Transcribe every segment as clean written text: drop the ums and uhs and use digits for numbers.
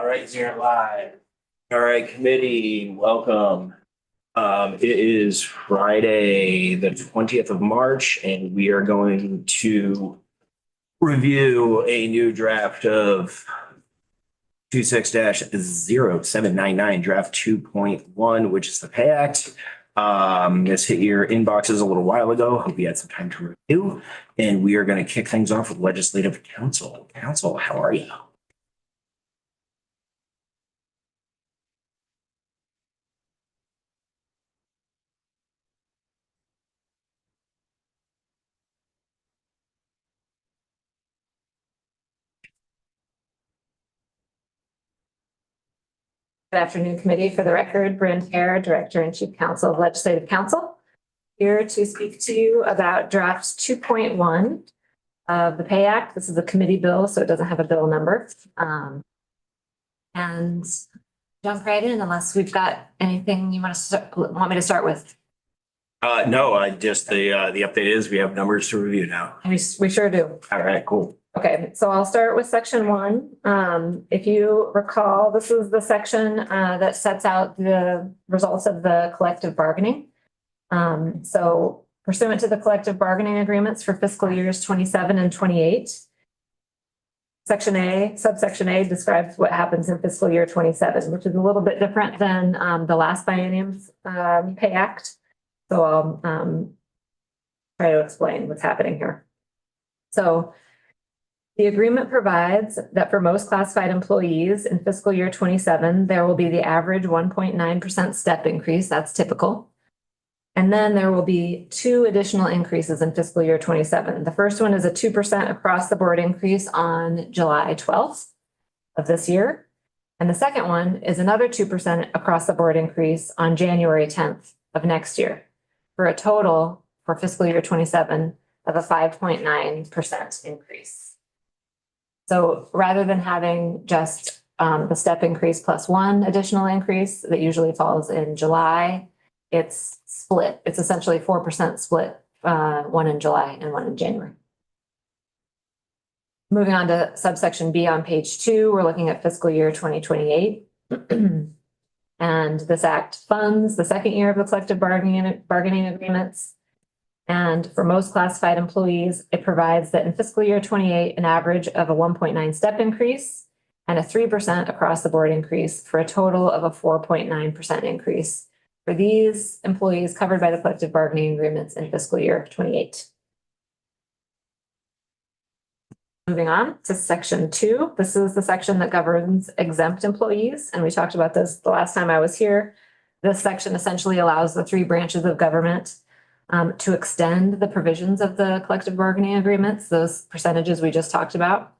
All right, you're live. All right, committee, welcome. It is Friday, the 20th of March, and we are going to review a new draft of 26-0799, draft 2.1, which is the Pay Act. This hit your inboxes a little while ago. Hope you had some time to review. And we are going to kick things off with Legislative Council. Council, how are you? Good afternoon, committee. For the record, Brent Hare, Director and Chief Counsel of Legislative Council, here to speak to you about draft 2.1 of the Pay Act. This is a committee bill, so it doesn't have a bill number. And jump right in unless we've got anything you want me to start with. No, I just, the update is we have numbers to review now. We sure do. All right, cool. Okay, so I'll start with section 1. If you recall, this is the section that sets out the results of the collective bargaining. So pursuant to the collective bargaining agreements for fiscal years 27 and 28, section A, subsection A describes what happens in fiscal year 27, which is a little bit different than the last biennium's Pay Act. So I'll try to explain what's happening here. So the agreement provides that for most classified employees in fiscal year 27, there will be the average 1.9% step increase. That's typical. And then there will be 2 additional increases in fiscal year 27. The first one is a 2% across the board increase on July 12th of this year. And the second one is another 2% across the board increase on January 10th of next year, for a total for fiscal year 27 of a 5.9% increase. So rather than having just the step increase plus 1 additional increase that usually falls in July, it's split. It's essentially 4% split, 1 in July and 1 in January. Moving on to subsection B on page 2, we're looking at fiscal year 2028. And this act funds the second year of the collective bargaining agreements. And for most classified employees, it provides that in fiscal year 28, an average of a 1.9 step increase and a 3% across the board increase for a total of a 4.9% increase for these employees covered by the collective bargaining agreements in fiscal year 28. Moving on to section 2. This is the section that governs exempt employees. And we talked about this the last time I was here. This section essentially allows the 3 branches of government to extend the provisions of the collective bargaining agreements, those percentages we just talked about,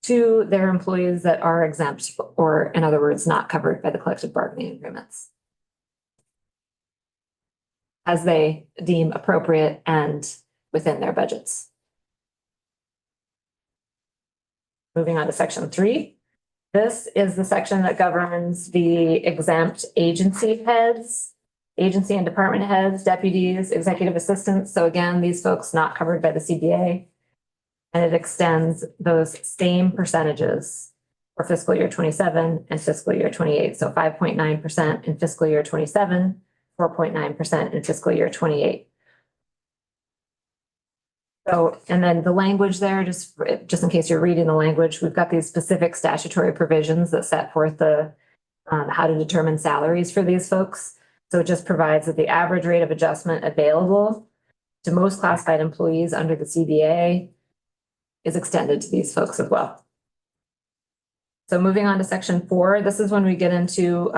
to their employees that are exempt, or in other words, not covered by the collective bargaining agreements, as they deem appropriate and within their budgets. Moving on to section 3. This is the section that governs the exempt agency heads, agency and department heads, deputies, executive assistants. So again, these folks not covered by the CBA. And it extends those same percentages for fiscal year 27 and fiscal year 28. So 5.9% in fiscal year 27, 4.9% in fiscal year 28. So, and then the language there, just in case you're reading the language, we've got these specific statutory provisions that set forth the how to determine salaries for these folks. So it just provides that the average rate of adjustment available to most classified employees under the CBA is extended to these folks as well. So moving on to section 4, this is when we get into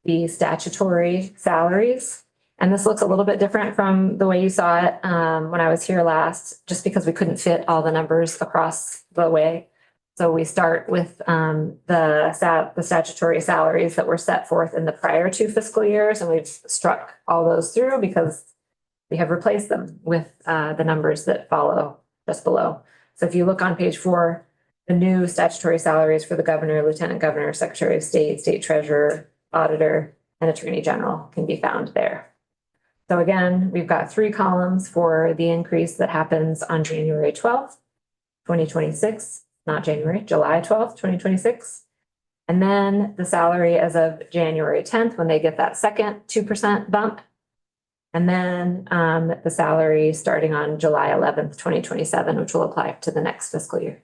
the statutory salaries. And this looks a little bit different from the way you saw it when I was here last, just because we couldn't fit all the numbers across the way. So we start with the statutory salaries that were set forth in the prior 2 fiscal years, and we've struck all those through because we have replaced them with the numbers that follow just below. So if you look on page 4, the new statutory salaries for the governor, lieutenant governor, secretary of state, state treasurer, auditor, and attorney general can be found there. So again, we've got 3 columns for the increase that happens on January 12th, 2026. Not January, July 12th, 2026. And then the salary as of January 10th, when they get that second 2% bump. And then the salary starting on July 11th, 2027, which will apply to the next fiscal year.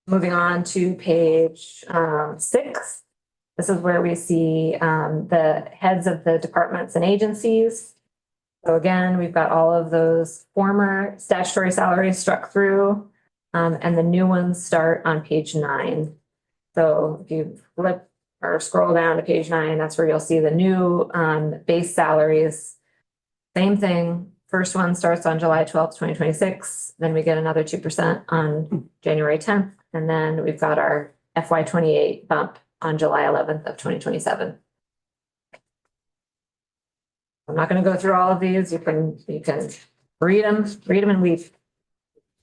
Moving on to page 6. This is where we see the heads of the departments and agencies. So again, we've got all of those former statutory salaries struck through, and the new ones start on page 9. So if you flip or scroll down to page 9, that's where you'll see the new base salaries. Same thing. First one starts on July 12th, 2026. Then we get another 2% on January 10th. And then we've got our FY28 bump on July 11th of 2027. I'm not going to go through all of these. You can read them and weep.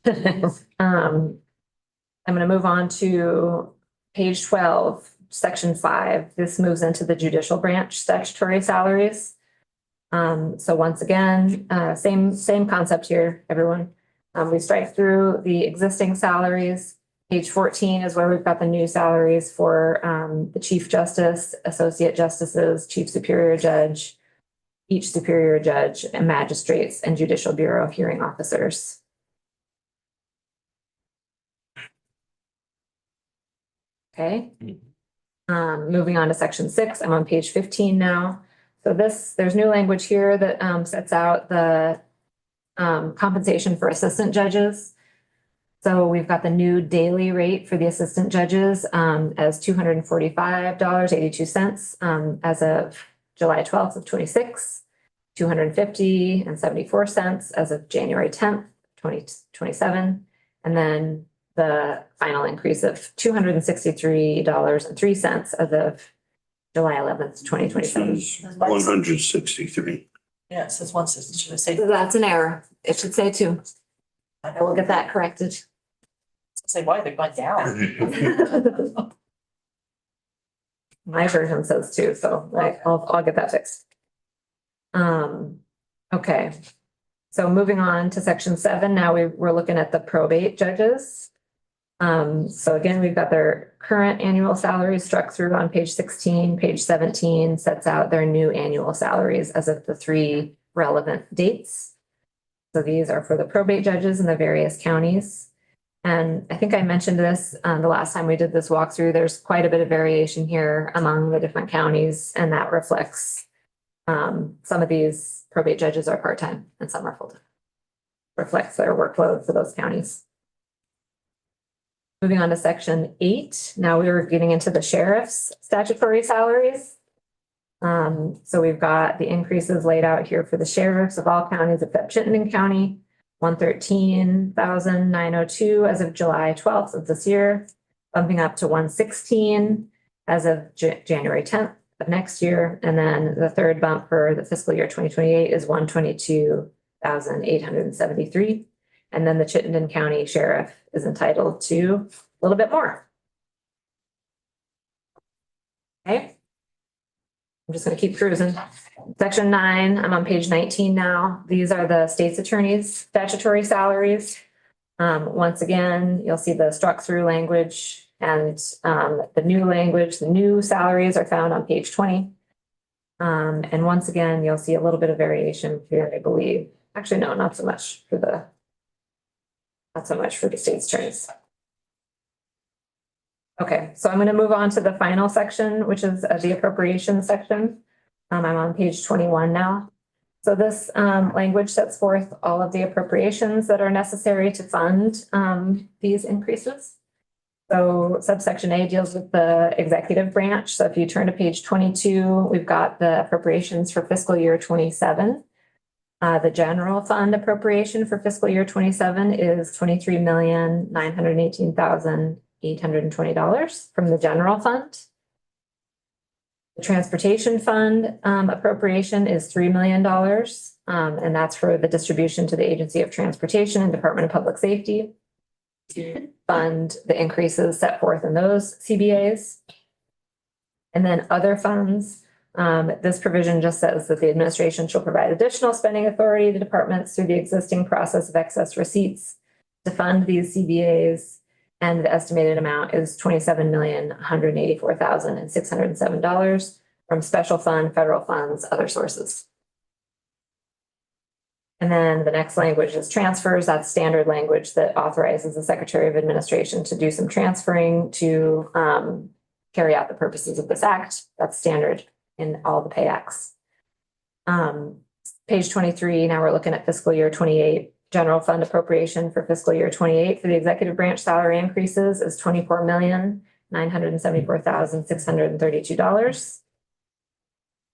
I'm going to move on to page 12, section 5. This moves into the judicial branch statutory salaries. So once again, same concept here, everyone. We strike through the existing salaries. Page 14 is where we've got the new salaries for the Chief Justice, Associate Justices, Chief Superior Judge, each Superior Judge, and magistrates, and Judicial Bureau hearing officers. Okay. Moving on to section 6, I'm on page 15 now. So there's new language here that sets out the compensation for assistant judges. So we've got the new daily rate for the assistant judges as $245.82 as of July 12th of 26, $250.74 as of January 10th, 2027, and then the final increase of $263.03 as of July 11th, 2027. 163. Yeah, it says 160, should I say? That's an error. It should say 2. I will get that corrected. Say why they went down. My version says 2, so I'll get that fixed. Okay. So moving on to section 7, now we're looking at the probate judges. So again, we've got their current annual salaries struck through on page 16. Page 17 sets out their new annual salaries as of the 3 relevant dates. So these are for the probate judges in the various counties. And I think I mentioned this the last time we did this walkthrough. There's quite a bit of variation here among the different counties, and that reflects some of these probate judges are part-time and some are full-time. Reflects their workload for those counties. Moving on to section 8. Now we were getting into the sheriff's statutory salaries. So we've got the increases laid out here for the sheriffs of all counties except Chittenden County, $113,902 as of July 12th of this year, bumping up to $116 as of January 10th of next year. And then the third bump for the fiscal year 2028 is $122,873. And then the Chittenden County Sheriff is entitled to a little bit more. Okay. I'm just going to keep cruising. Section 9, I'm on page 19 now. These are the state's attorney's statutory salaries. Once again, you'll see the struck through language and the new language. The new salaries are found on page 20. And once again, you'll see a little bit of variation here, I believe. Actually, no, not so much for the state's attorneys. Okay, so I'm going to move on to the final section, which is the appropriations section. I'm on page 21 now. So this language sets forth all of the appropriations that are necessary to fund these increases. So subsection A deals with the executive branch. So if you turn to page 22, we've got the appropriations for fiscal year 27. The general fund appropriation for fiscal year 27 is $23,918,820 from the general fund. The transportation fund appropriation is $3 million, and that's for the distribution to the Agency of Transportation and Department of Public Safety to fund the increases set forth in those CBAs. And then other funds, this provision just says that the administration shall provide additional spending authority to departments through the existing process of excess receipts to fund these CBAs. And the estimated amount is $27,184,607 from special fund, federal funds, other sources. And then the next language is transfers. That's standard language that authorizes the Secretary of Administration to do some transferring to carry out the purposes of this act. That's standard in all the pay acts. Page 23, now we're looking at fiscal year 28. General fund appropriation for fiscal year 28 for the executive branch salary increases is $24,974,632.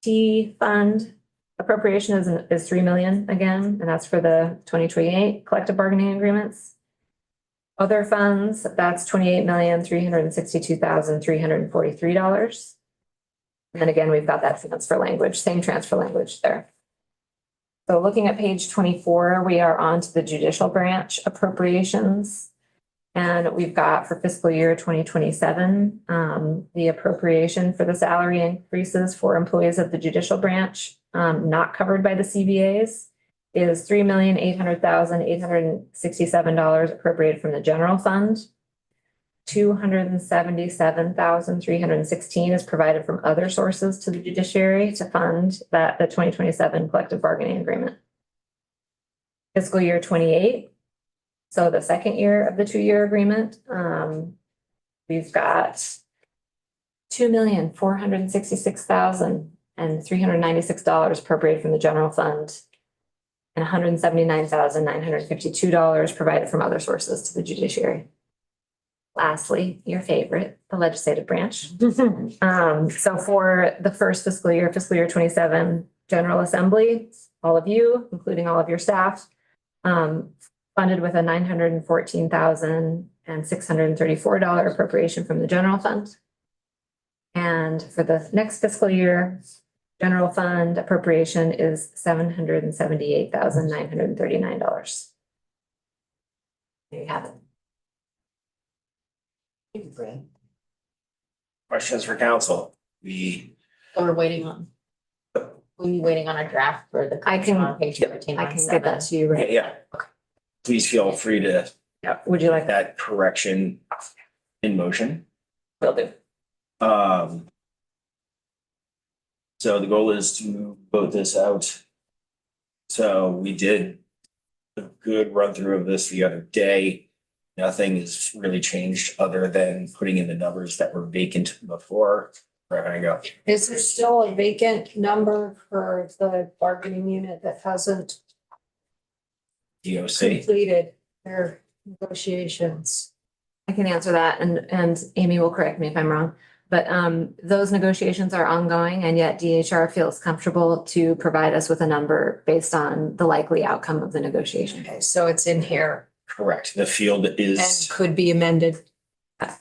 T fund appropriation is 3 million again, and that's for the 2028 collective bargaining agreements. Other funds, that's $28,362,343. And then again, we've got that transfer language, same transfer language there. So looking at page 24, we are on to the judicial branch appropriations. And we've got for fiscal year 2027, the appropriation for the salary increases for employees of the judicial branch, not covered by the CBAs, is $3,800,867 appropriated from the general fund. $277,316 is provided from other sources to the judiciary to fund the 2027 collective bargaining agreement. Fiscal year 28. So the second year of the 2-year agreement, we've got $2,466,396 appropriated from the general fund and $179,952 provided from other sources to the judiciary. Lastly, your favorite, the legislative branch. So for the first fiscal year 27, General Assembly, all of you, including all of your staff, funded with a $914,634 appropriation from the general fund. And for the next fiscal year, general fund appropriation is $778,939. There you have it. Thank you, Brad. Questions for council? So we're waiting on a draft for the. I can- on page 13 I on can get that 7. to you right. Yeah. Please feel free to Yeah. Would you like get that correction in motion. Will do. So the goal is to vote this out. So we did a good run through of this the other day. Nothing has really changed other than putting in the numbers that were vacant before. Where can I go? Is there still a vacant number for the bargaining unit that hasn't DOC. completed their negotiations? I can answer that and Amy will correct me if I'm wrong. But those negotiations are ongoing and yet DHR feels comfortable to provide us with a number based on the likely outcome of the negotiation. Okay, so it's in here Correct. The field and is could be amended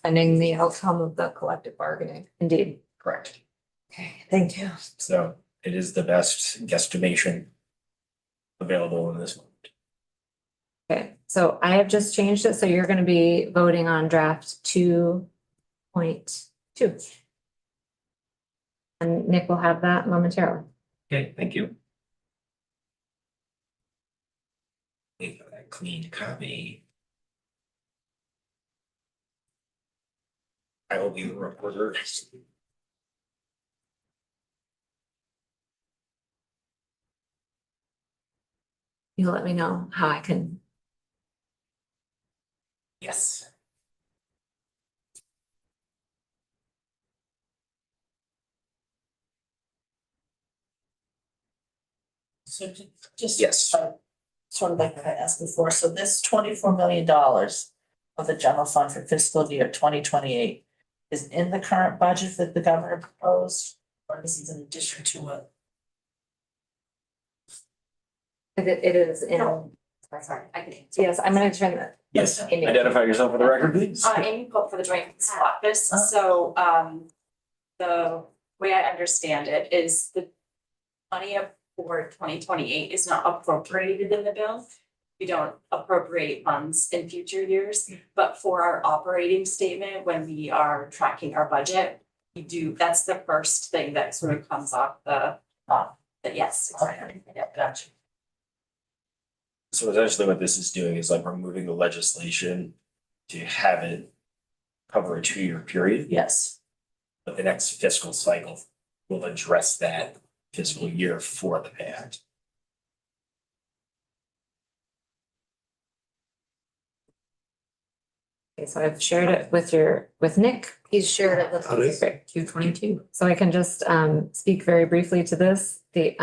pending the outcome of the collective bargaining. Indeed. correct. Okay, thank you. So it is the best guesstimation available in this moment. Okay, so I have just changed it. So you're going to be voting on draft 2.2. And Nick will have that momentarily. Okay, thank you. Wait for that clean copy. I will be the reporter. You'll let me know how I can. Yes. So just. Yes. Sort of like I asked before, so this $24 million of the general fund for fiscal year 2028 is in the current budget that the governor proposed, or this is in addition to it? It is in. Sorry, I can. Yes, I'm going to turn that. Yes. Amy. Identify yourself for the record, please. Amy Pope for the Joint Council Office. Uh-huh. So, the way I understand it is the money for 2028 is not appropriated in the bill. We don't appropriate funds in future years, but for our operating statement, when we are tracking our budget, we do, that's the first thing that sort of comes off the, yes. Okay, yeah, gotcha. So essentially what this is doing is like removing the legislation to have it cover a 2-year period, Yes. but the next fiscal cycle will address that fiscal year for the Pay Act. Okay, so I've shared it with Nick. He's shared it with. Got it. Perfect. 222. So I can just speak very briefly to this. The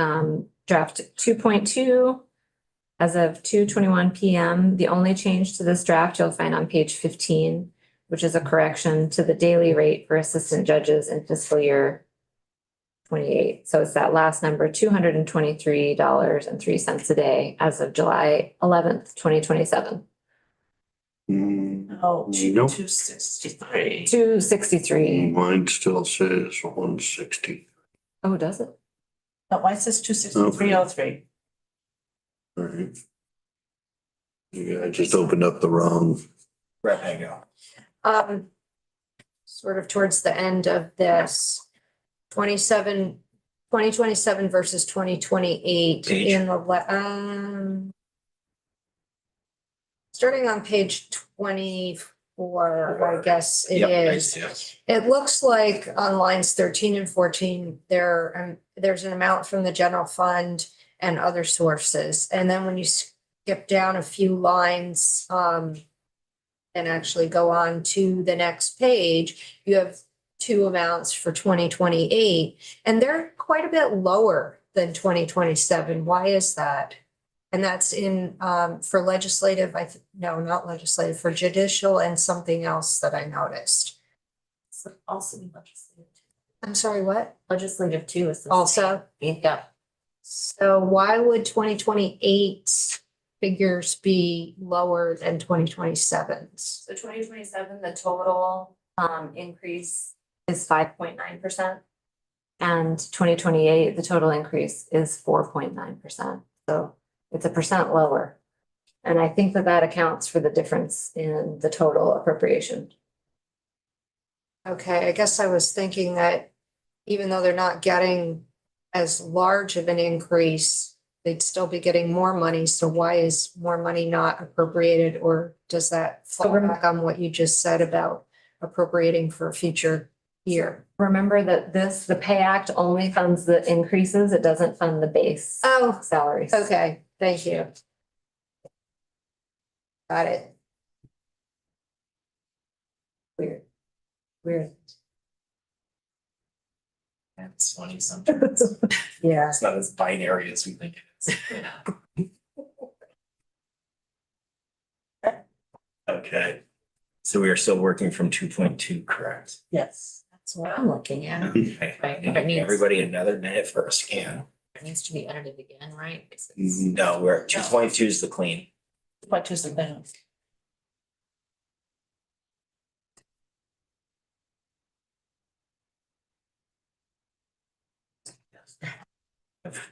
draft 2.2 as of 2:21 PM. The only change to this draft you'll find on page 15, which is a correction to the daily rate for assistant judges in fiscal year 28. So it's that last number, $223.03 a day as of July 11th, 2027. Oh, Nope. 263. 263. Mine still says 160. Oh, does it? No, mine says 263.03. All right. Yeah, I just opened up the wrong. Brett Pango. Sort of towards the end of this, 2027 versus 2028 Page. in the, starting on page 24, I guess it Yep, I is. see it. It looks like on lines 13 and 14, there's an amount from the general fund and other sources. And then when you skip down a few lines, and actually go on to the next page, you have two amounts for 2028, and they're quite a bit lower than 2027. Why is that? And that's in, for legislative, no, not legislative, for judicial and something else that I noticed. So also be legislative. I'm sorry, what? Legislative too is. the same. Also, Yeah. so why would 2028 figures be lower than 2027's? So 2027, the total increase is 5.9%. And 2028, the total increase is 4.9%. So it's 1% lower. And I think that accounts for the difference in the total appropriation. Okay, I guess I was thinking that even though they're not getting as large of an increase, they'd still be getting more money. So why is more money not appropriated, or does that fall back on what you just said about appropriating for a future year? Remember that the Pay Act only funds the increases. It doesn't fund the base Oh, salaries. okay, thank you. Got it. Weird. Weird. It's funny sometimes. Yeah. It's not as binary as we think it is. Okay, so we are still working from 2.2, correct? Yes. That's what I'm looking at. Okay. Right, but it needs- Everybody another minute for a scan. It needs to be edited again, right? 'Cause it's- No, we're 2.2 is the clean. 2.2 is the thing.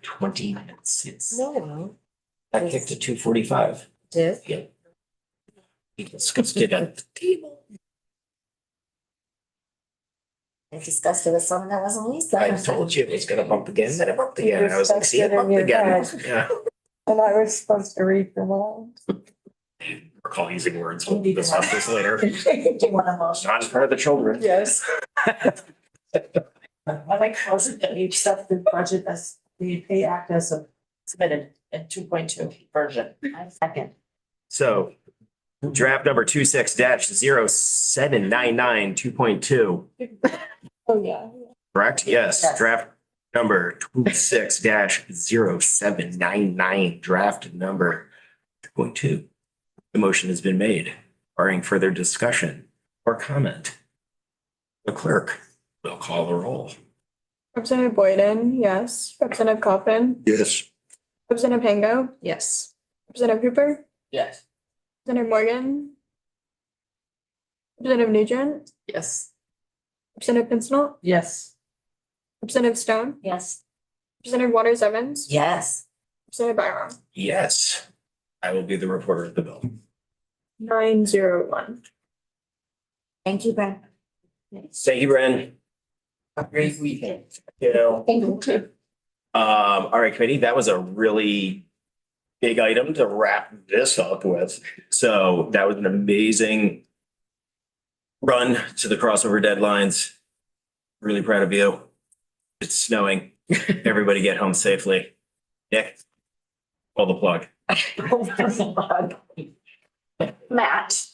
20 minutes. It's No, that kicked to 2:45. did. Yep. We discussed it at the table. I discussed it with someone that wasn't Lisa. I told you it was gonna bump again, then it bumped again. And I was like, see, it bumped again. Yeah. And I was supposed to read the lines. Recall using words. We'll discuss this later. Do you want a motion? Not in front of the children. Yes. I like to motion that we accept the budget as the Pay Act as submitted in 2.2 version. I second. So draft number 26-0799, 2.2, Oh, yeah. correct? Yes, Yes. draft number 26-0799, draft number 2.2. The motion has been made, barring further discussion or comment. The clerk will call the roll. Representative Boyden, yes. Representative Coffin. Yes. Representative Pango. Yes. Representative Hooper. Yes. Representative Morgan. Representative Nugent. Yes. Representative Pincinel. Yes. Representative Stone. Yes. Representative Waters Evans. Yes. Representative Byram. Yes, I will be the reporter of the bill. 901. Thank you, Ben. Thank you, Bren. Have a great weekend. You know. Thank you too. All right, committee, that was a really big item to wrap this up with. So that was an amazing run to the crossover deadlines. Really proud of you. It's snowing. Everybody get home safely. Nick, pull the plug. Matt.